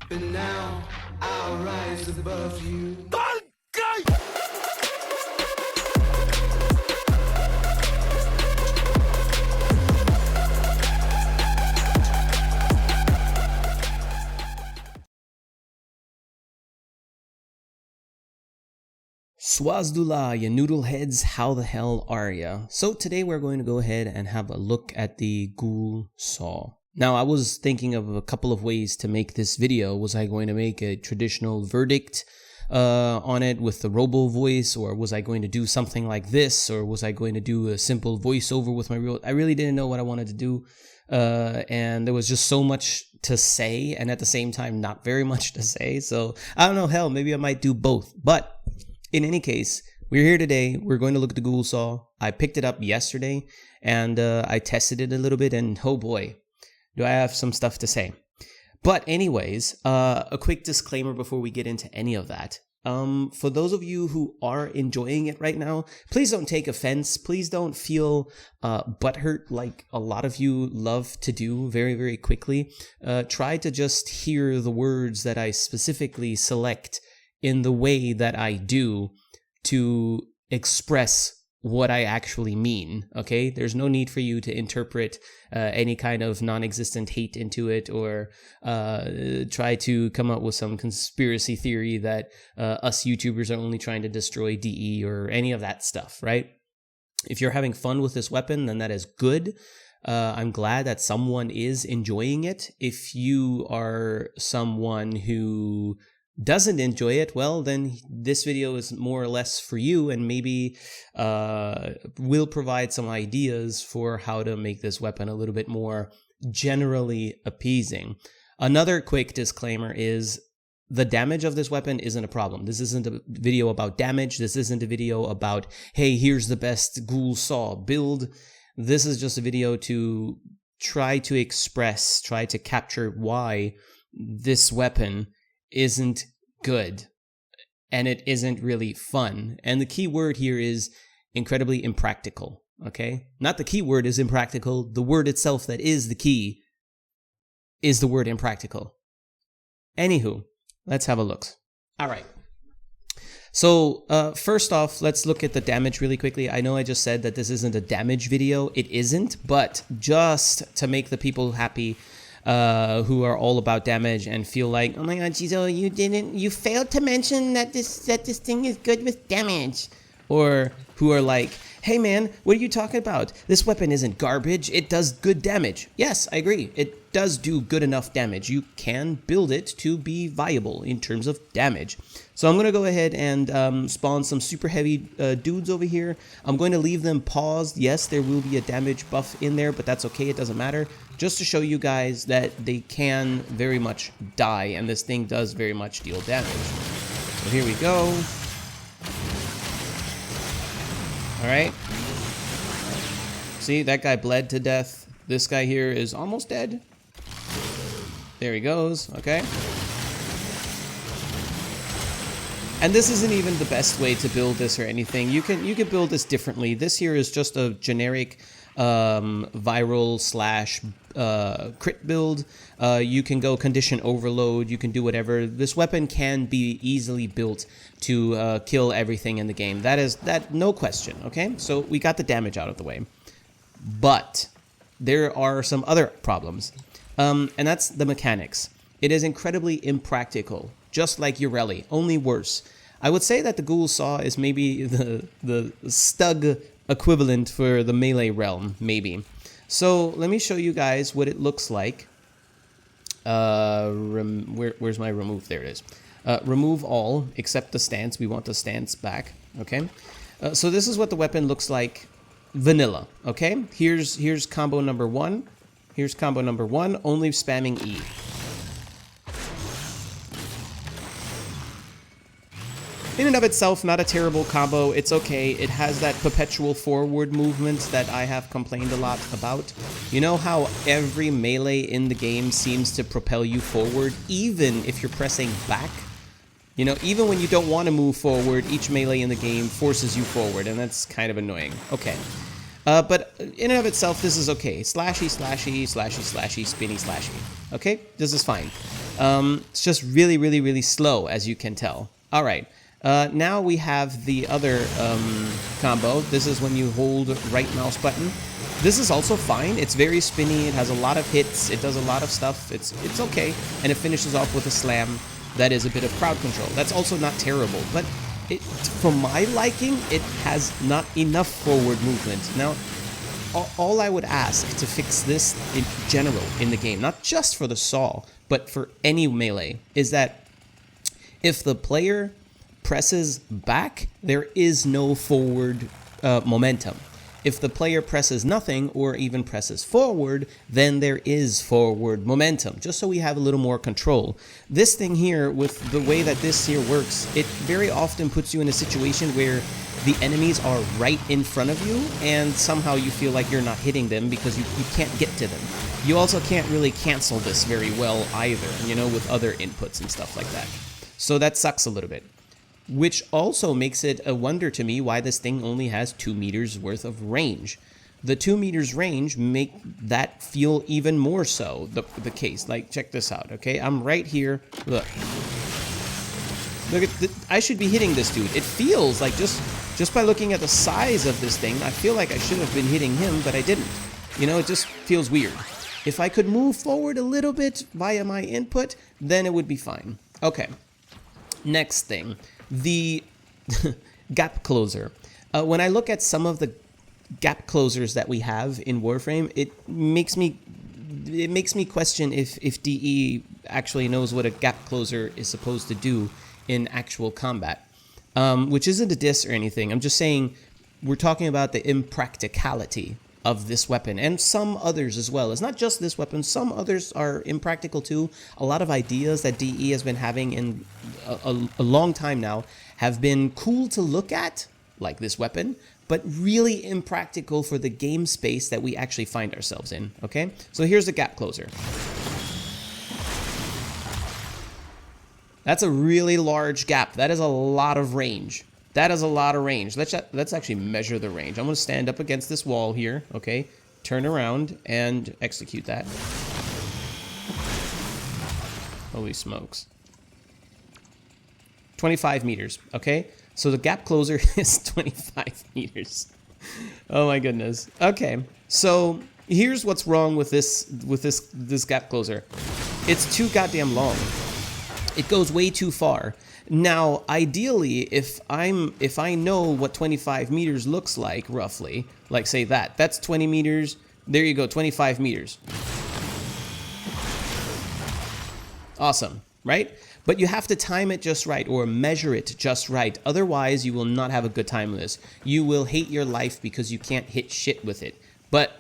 but now I'll rise above you. Swazdula, ya noodle heads, how the hell are ya? So today we're going to go ahead and have a look at the Ghoul Saw. Now I was thinking of a couple of ways to make this video. Was I going to make a traditional verdict on it with the robo voice, or was I going to do something like this, or was I going to do a simple voiceover with my real... I really didn't know what I wanted to do, and there was just so much to say, and at the same time not very much to say, so I don't know, hell, maybe I might do both. But in any case, we're here today. We're going to look at the Ghoul Saw. I picked it up yesterday, and I tested it a little bit, and oh boy, do I have some stuff to say. But anyways, a quick disclaimer before we get into any of that. For those of you who are enjoying it right now, please don't take offense. Please don't feel butthurt like a lot of you love to do very, very quickly. Try to just hear the words that I specifically select in the way that I do to express what I actually mean, okay? There's no need for you to interpret any kind of non-existent hate into it, or try to come up with some conspiracy theory that us YouTubers are only trying to destroy DE or any of that stuff, right? If you're having fun with this weapon, then that is good. I'm glad that someone is enjoying it. If you are someone who doesn't enjoy it, well, then this video is more or less for you, and maybe will provide some ideas for how to make this weapon a little bit more generally appeasing. Another quick disclaimer is the damage of this weapon isn't a problem. This isn't a video about damage. This isn't a video about, hey, here's the best Ghoul Saw build. This is just a video to try to express, try to capture why this weapon isn't good, and it isn't really fun. And the key word here is incredibly impractical, okay? Not the key word is impractical, the word itself that is the key is the word impractical. Anywho, let's have a look. All right. So first off, let's look at the damage really quickly. I know I just said that this isn't a damage video. It isn't, but just to make the people happy who are all about damage and feel like, oh my god, Jizo, you failed to mention that this thing is good with damage. Or who are like, hey man, what are you talking about? This weapon isn't garbage, it does good damage. Yes, I agree, it does do good enough damage. You can build it to be viable in terms of damage. So I'm going to go ahead and spawn some super heavy dudes over here. I'm going to leave them paused. Yes, there will be a damage buff in there, but that's okay, it doesn't matter. Just to show you guys that they can very much die, and this thing does very much deal damage. So here we go. Alright. See, that guy bled to death. This guy here is almost dead. There he goes, okay. And this isn't even the best way to build this or anything. You can build this differently. This here is just a generic viral slash crit build. You can go condition overload, you can do whatever. This weapon can be easily built to kill everything in the game. That no question, okay? So we got the damage out of the way. But there are some other problems, and that's the mechanics. It is incredibly impractical, just like Urelli, only worse. I would say that the Ghoul Saw is maybe the Stug equivalent for the melee realm, maybe. So let me show you guys what it looks like. Where's my remove? There it is. Remove all except the stance. We want the stance back. Okay. So this is what the weapon looks like, vanilla. Okay. Here's combo number one. Here's combo number one. Only spamming E. In and of itself, not a terrible combo. It's okay. It has that perpetual forward movement that I have complained a lot about. You know how every melee in the game seems to propel you forward, even if you're pressing back? You know, even when you don't want to move forward, each melee in the game forces you forward, and that's kind of annoying. Okay. But in and of itself, this is okay. Slashy, slashy, slashy, slashy, spinny, slashy. Okay? This is fine. It's just really, really, really slow, as you can tell. All right. Now we have the other combo. This is when you hold right mouse button. This is also fine. It's very spinny. It has a lot of hits. It does a lot of stuff. It's okay. And it finishes off with a slam that is a bit of crowd control. That's also not terrible. But for my liking, it has not enough forward movement. Now, all I would ask to fix this in general in the game, not just for the Saw, but for any melee, is that if the player presses back, there is no forward momentum. If the player presses nothing or even presses forward, then there is forward momentum, just so we have a little more control. This thing here, with the way that this here works, it very often puts you in a situation where the enemies are right in front of you and somehow you feel like you're not hitting them because you can't get to them. You also can't really cancel this very well either, you know, with other inputs and stuff like that. So that sucks a little bit. Which also makes it a wonder to me why this thing only has 2 meters worth of range. The 2 meters range make that feel even more so the case. Like, check this out, okay? I'm right here. Look. Look at I should be hitting this dude. It feels like just by looking at the size of this thing, I feel like I should have been hitting him, but I didn't. You know, it just feels weird. If I could move forward a little bit via my input, then it would be fine. Okay. Next thing. The gap closer. When I look at some of the gap closers that we have in Warframe, it makes me question if DE actually knows what a gap closer is supposed to do in actual combat, which isn't a diss or anything. I'm just saying we're talking about the impracticality of this weapon and some others as well. It's not just this weapon. Some others are impractical too. A lot of ideas that DE has been having in a long time now have been cool to look at, like this weapon, but really impractical for the game space that we actually find ourselves in, okay? So here's the gap closer. That's a really large gap. That is a lot of range. That is a lot of range. Let's actually measure the range. I'm going to stand up against this wall here, okay? Turn around and execute that. Holy smokes. 25 meters, okay? So the gap closer is 25 meters. Oh my goodness. Okay, so here's what's wrong with this gap closer. It's too goddamn long. It goes way too far. Now, ideally, if I know what 25 meters looks like, roughly, like say that's 20 meters, there you go, 25 meters. Awesome, right? But you have to time it just right or measure it just right. Otherwise, you will not have a good time with this. You will hate your life because you can't hit shit with it. But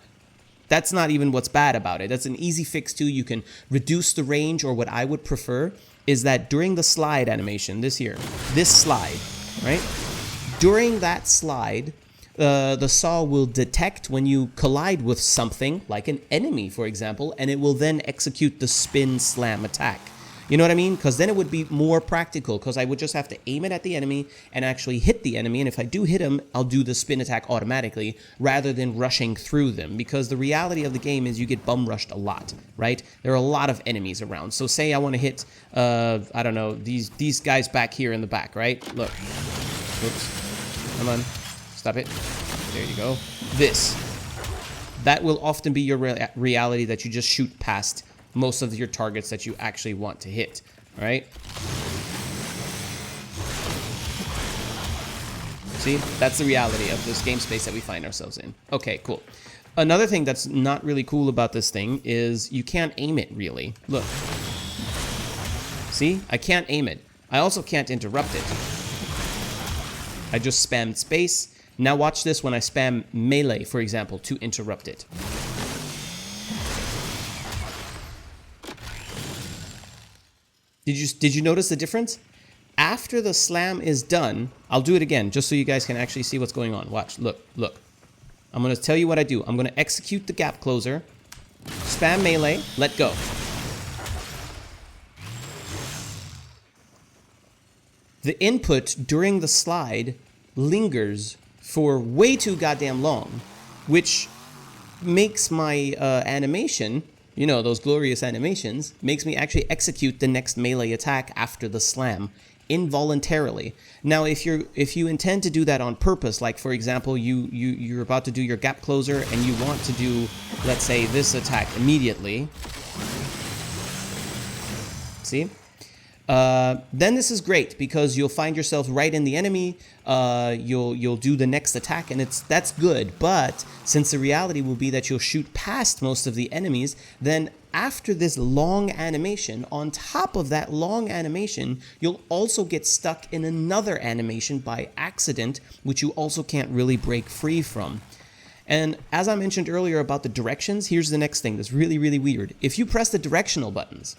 that's not even what's bad about it. That's an easy fix too. You can reduce the range, or what I would prefer is that during the slide animation, this slide, right? During that slide, the saw will detect when you collide with something, like an enemy, for example, and it will then execute the spin slam attack. You know what I mean? Because then it would be more practical, because I would just have to aim it at the enemy and actually hit the enemy, and if I do hit him, I'll do the spin attack automatically rather than rushing through them, because the reality of the game is you get bum rushed a lot, right? There are a lot of enemies around. So say I want to hit, I don't know, these guys back here in the back, right? Look. Oops. Come on. Stop it. There you go. That will often be your reality, that you just shoot past most of your targets that you actually want to hit, all right? See, that's the reality of this game space that we find ourselves in. Okay, cool. Another thing that's not really cool about this thing is you can't aim it, really. Look. See, I can't aim it. I also can't interrupt it. I just spammed space. Now watch this when I spam melee, for example, to interrupt it. Did you notice the difference? After the slam is done, I'll do it again just so you guys can actually see what's going on. Watch, look. I'm going to tell you what I do. I'm going to execute the gap closer, spam melee, let go. The input during the slide lingers for way too goddamn long, which makes my animation you know, those glorious animations, makes me actually execute the next melee attack after the slam involuntarily. Now, if you intend to do that on purpose, like for example, you're about to do your gap closer and you want to do, let's say, this attack immediately. See? Then this is great because you'll find yourself right in the enemy. You'll do the next attack, and that's good. But since the reality will be that you'll shoot past most of the enemies, then after this long animation, on top of that long animation, you'll also get stuck in another animation by accident, which you also can't really break free from. And as I mentioned earlier about the directions, here's the next thing that's really, really weird. If you press the directional buttons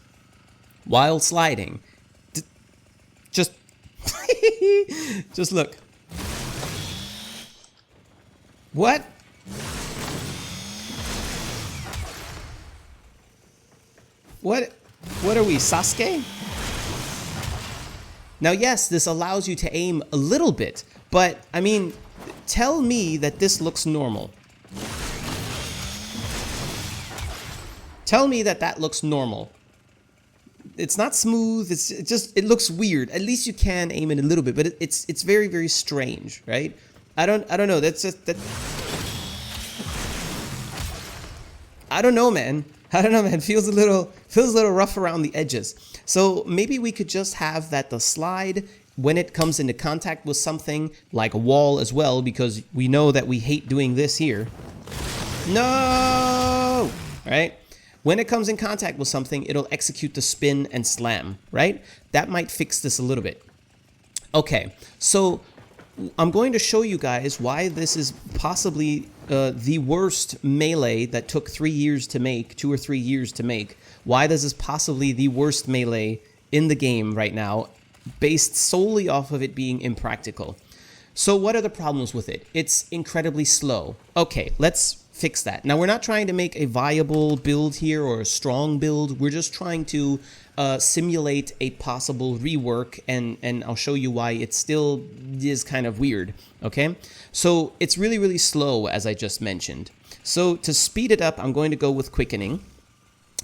while sliding, just look. What? What are we, Sasuke? Now, yes, this allows you to aim a little bit, but I mean, tell me that this looks normal. Tell me that that looks normal. It's not smooth. It looks weird. At least you can aim it a little bit, but it's very, very strange, right? I don't know. That's just that. I don't know, man. I don't know, man. Feels a little rough around the edges. So maybe we could just have that the slide, when it comes into contact with something like a wall as well, because we know that we hate doing this here. No! Right? When it comes in contact with something, it'll execute the spin and slam, right? That might fix this a little bit. Okay, so I'm going to show you guys why this is possibly the worst melee that took 3 years to make, 2 or 3 years to make. Why this is possibly the worst melee in the game right now, based solely off of it being impractical. So what are the problems with it? It's incredibly slow. Okay, let's fix that. Now, we're not trying to make a viable build here or a strong build. We're just trying to simulate a possible rework, and I'll show you why it still is kind of weird, okay? So it's really, really slow, as I just mentioned. So to speed it up, I'm going to go with quickening.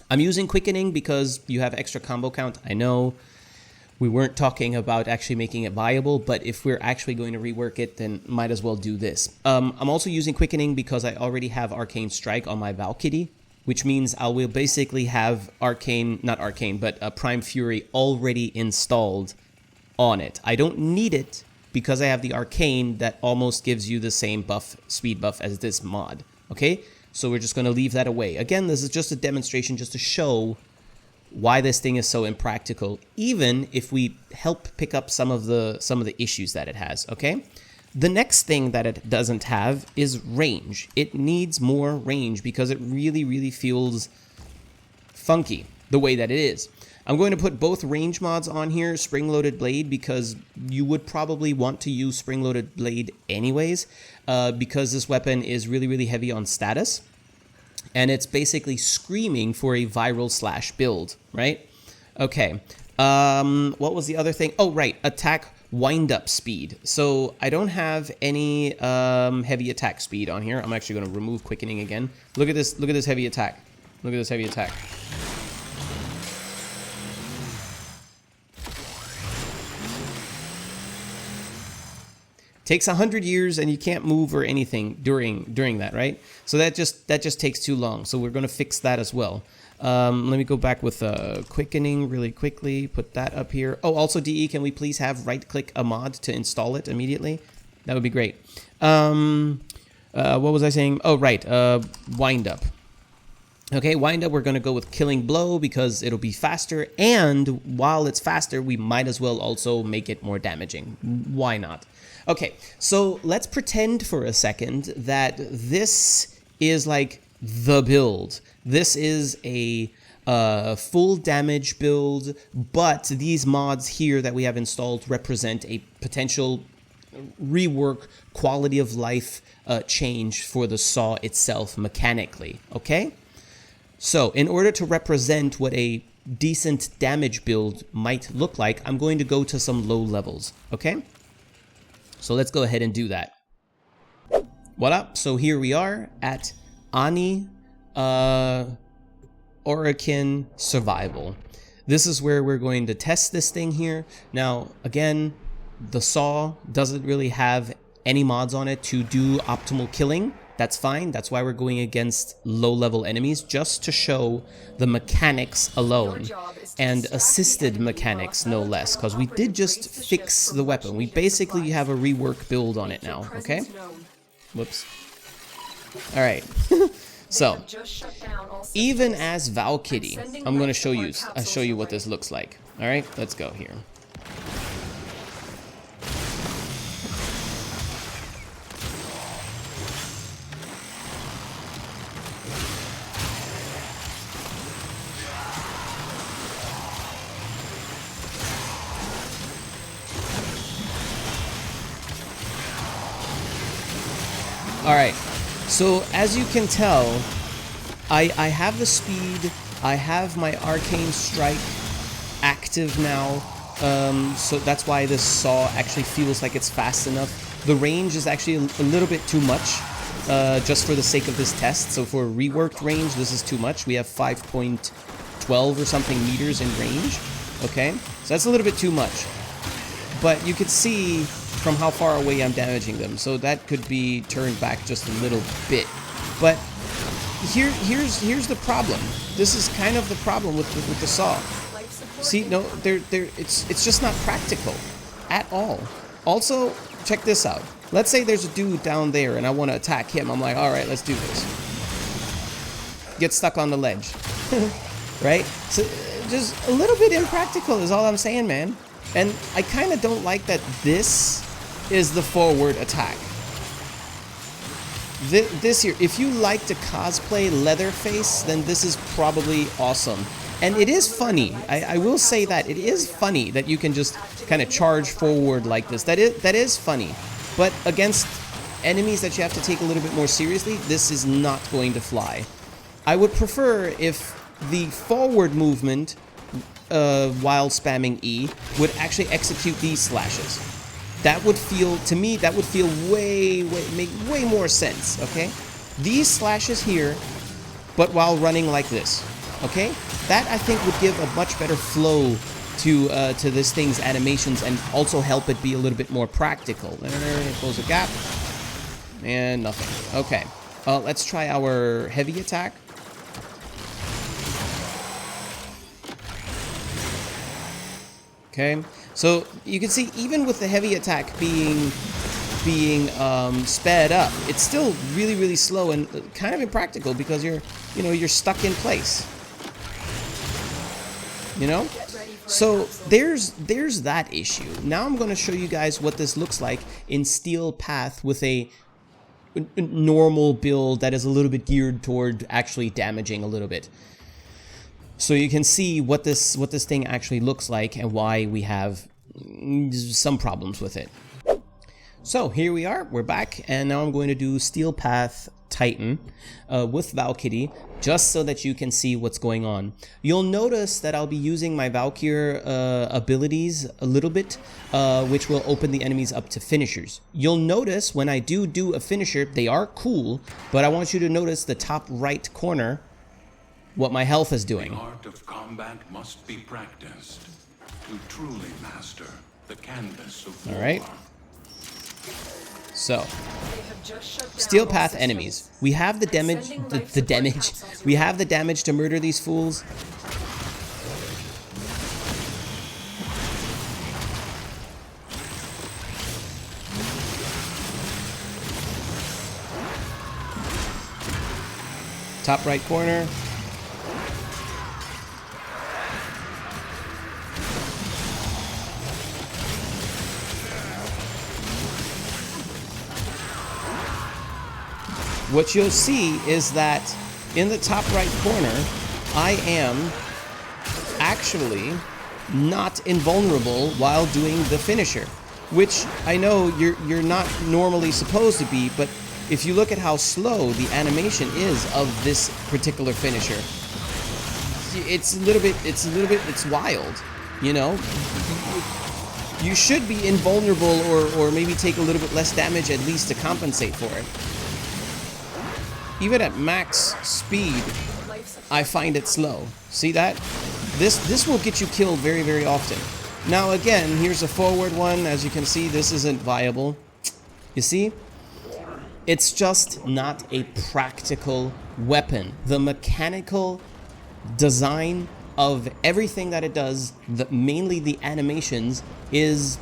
I'm using quickening because you have extra combo count. I know we weren't talking about actually making it viable, but if we're actually going to rework it, then might as well do this. I'm also using quickening because I already have Arcane Strike on my Valkyrie, which means I will basically have Prime Fury already installed on it. I don't need it because I have the Arcane that almost gives you the same buff, speed buff as this mod, okay? So we're just gonna leave that away. Again, this is just a demonstration just to show why this thing is so impractical, even if we help pick up some of the issues that it has, okay? The next thing that it doesn't have is range. It needs more range because it really, really feels funky the way that it is. I'm going to put both range mods on here, spring-loaded blade, because you would probably want to use spring-loaded blade anyways, because this weapon is really, really heavy on status. And it's basically screaming for a viral slash build, right? Okay. What was the other thing? Oh, right. Attack wind-up speed. So I don't have any heavy attack speed on here. I'm actually going to remove quickening again. Look at this. Look at this heavy attack. Look at this heavy attack. Takes 100 years and you can't move or anything during that, right? So that just takes too long. So we're going to fix that as well. Let me go back with quickening really quickly. Put that up here. Oh, also DE, can we please have right-click a mod to install it immediately? That would be great. What was I saying? Oh, right. Wind up. Okay, wind up. We're going to go with killing blow because it'll be faster. And while it's faster, we might as well also make it more damaging. Why not? Okay, so let's pretend for a second that this is like the build. This is a full damage build, but these mods here that we have installed represent a potential rework, quality of life change for the saw itself mechanically, okay? So in order to represent what a decent damage build might look like, I'm going to go to some low levels, okay? So let's go ahead and do that. Voila, so here we are at Ani Orokin Survival. This is where we're going to test this thing here. Now, again, the Saw doesn't really have any mods on it to do optimal killing. That's fine. That's why we're going against low-level enemies, just to show the mechanics alone. And assisted mechanics, no less, because we did just fix the weapon. We basically have a rework build on it now, okay? Whoops. Alright. So, even as Valkyrie, I'm going to show you what this looks like. Alright, let's go here. Alright, so as you can tell, I have the speed, I have my Arcane Strike active now, so that's why this Saw actually feels like it's fast enough. The range is actually a little bit too much, just for the sake of this test. So for reworked range, this is too much. We have 5.12 or something meters in range, okay? So that's a little bit too much. But you could see from how far away I'm damaging them, so that could be turned back just a little bit. But here's the problem. This is kind of the problem with the Saw. See, no, it's just not practical at all. Also, check this out. Let's say there's a dude down there and I want to attack him. I'm like, all right, let's do this. Get stuck on the ledge, right? So just a little bit impractical is all I'm saying, man. And I kind of don't like that this is the forward attack. This here, if you like to cosplay Leatherface, then this is probably awesome. And it is funny. I will say that it is funny that you can just kind of charge forward like this. That is funny. But against enemies that you have to take a little bit more seriously, this is not going to fly. I would prefer if the forward movement while spamming E would actually execute these slashes. That would feel, to me, that would feel make way more sense, okay? These slashes here, but while running like this, okay? That, I think, would give a much better flow to this thing's animations and also help it be a little bit more practical. Close the gap. And nothing. Okay. Let's try our heavy attack. Okay, so you can see even with the heavy attack being sped up, it's still really slow and kind of impractical because you're stuck in place. You know? So there's that issue. Now I'm going to show you guys what this looks like in Steel Path with a normal build that is a little bit geared toward actually damaging a little bit. So you can see what this thing actually looks like and why we have some problems with it. So here we are, we're back, and now I'm going to do Steel Path Titan with Valkyrie, just so that you can see what's going on. You'll notice that I'll be using my Valkyrie abilities a little bit, which will open the enemies up to finishers. You'll notice when I do a finisher, they are cool, but I want you to notice the top right corner, what my health is doing. The art of combat must be practiced to truly master the canvas of war. All right. So, Steel Path enemies. We have the damage, the damage. We have the damage to murder these fools. Top right corner. What you'll see is that in the top right corner, I am actually not invulnerable while doing the finisher, which I know you're not normally supposed to be, but if you look at how slow the animation is of this particular finisher, it's wild, you know? You should be invulnerable or maybe take a little bit less damage at least to compensate for it. Even at max speed, I find it slow. See that? This will get you killed very, very often. Now again, here's a forward one. As you can see, this isn't viable. You see? It's just not a practical weapon. The mechanical design of everything that it does, mainly the animations, is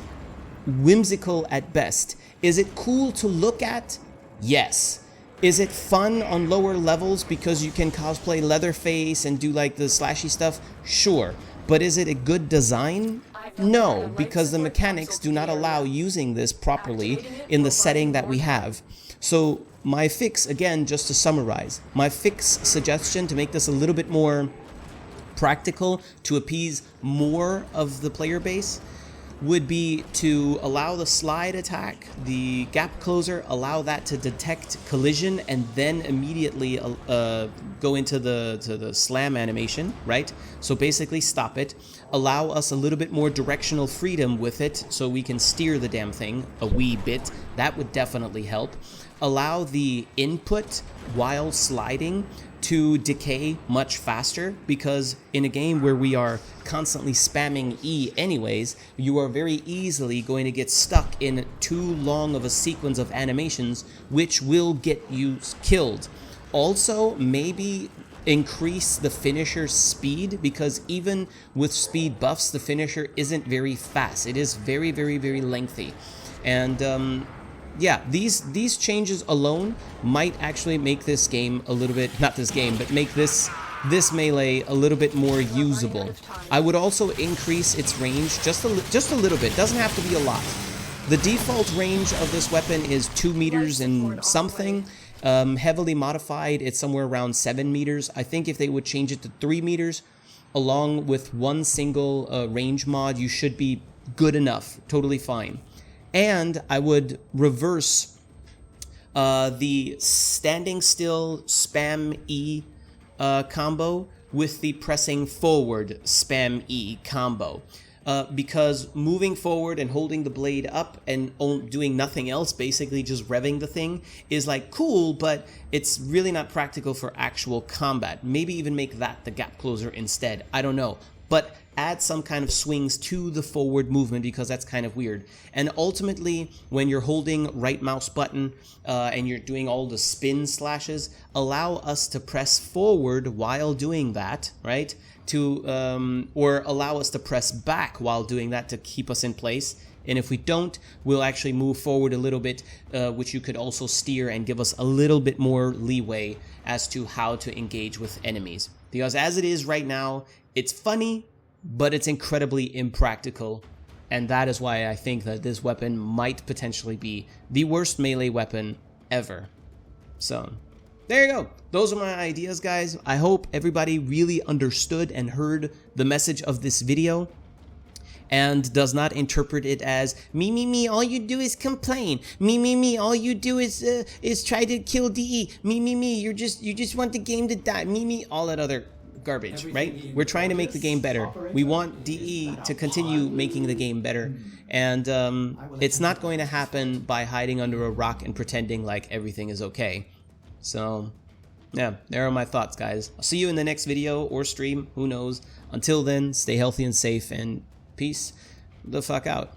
whimsical at best. Is it cool to look at? Yes. Is it fun on lower levels because you can cosplay Leatherface and do like the slashy stuff? Sure. But is it a good design? No, because the mechanics do not allow using this properly in the setting that we have. So my fix, again, just to summarize, my fix suggestion to make this a little bit more practical, to appease more of the player base, would be to allow the slide attack, the gap closer, allow that to detect collision and then immediately go into the slam animation, right? So basically stop it, allow us a little bit more directional freedom with it so we can steer the damn thing a wee bit. That would definitely help. Allow the input while sliding to decay much faster, because in a game where we are constantly spamming E anyways, you are very easily going to get stuck in too long of a sequence of animations, which will get you killed. Also, maybe increase the finisher's speed, because even with speed buffs, the finisher isn't very fast. It is very, very, very lengthy. And yeah, these changes alone might actually make this game a little bit, not this game, but make this melee a little bit more usable. I would also increase its range just a little bit. Doesn't have to be a lot. The default range of this weapon is 2 meters and something. Heavily modified, it's somewhere around 7 meters. I think if they would change it to 3 meters, along with one single range mod, you should be good enough, totally fine. And I would reverse the standing still spam E combo with the pressing forward spam E combo. Because moving forward and holding the blade up and doing nothing else, basically just revving the thing, is like cool, but it's really not practical for actual combat. Maybe even make that the gap closer instead. I don't know. But add some kind of swings to the forward movement, because that's kind of weird. And ultimately, when you're holding right mouse button and you're doing all the spin slashes, allow us to press forward while doing that, right? Or allow us to press back while doing that to keep us in place. And if we don't, we'll actually move forward a little bit, which you could also steer and give us a little bit more leeway as to how to engage with enemies. Because as it is right now, it's funny, but it's incredibly impractical. And that is why I think that this weapon might potentially be the worst melee weapon ever. So there you go. Those are my ideas, guys. I hope everybody really understood and heard the message of this video and does not interpret it as me, all you do is complain. Me, all you do is try to kill DE. Me, you just want the game to die. Me, all that other garbage, right? We're trying to make the game better. We want DE to continue making the game better. And it's not going to happen by hiding under a rock and pretending like everything is okay. So yeah, there are my thoughts, guys. I'll see you in the next video or stream, who knows. Until then, stay healthy and safe, and peace the fuck out.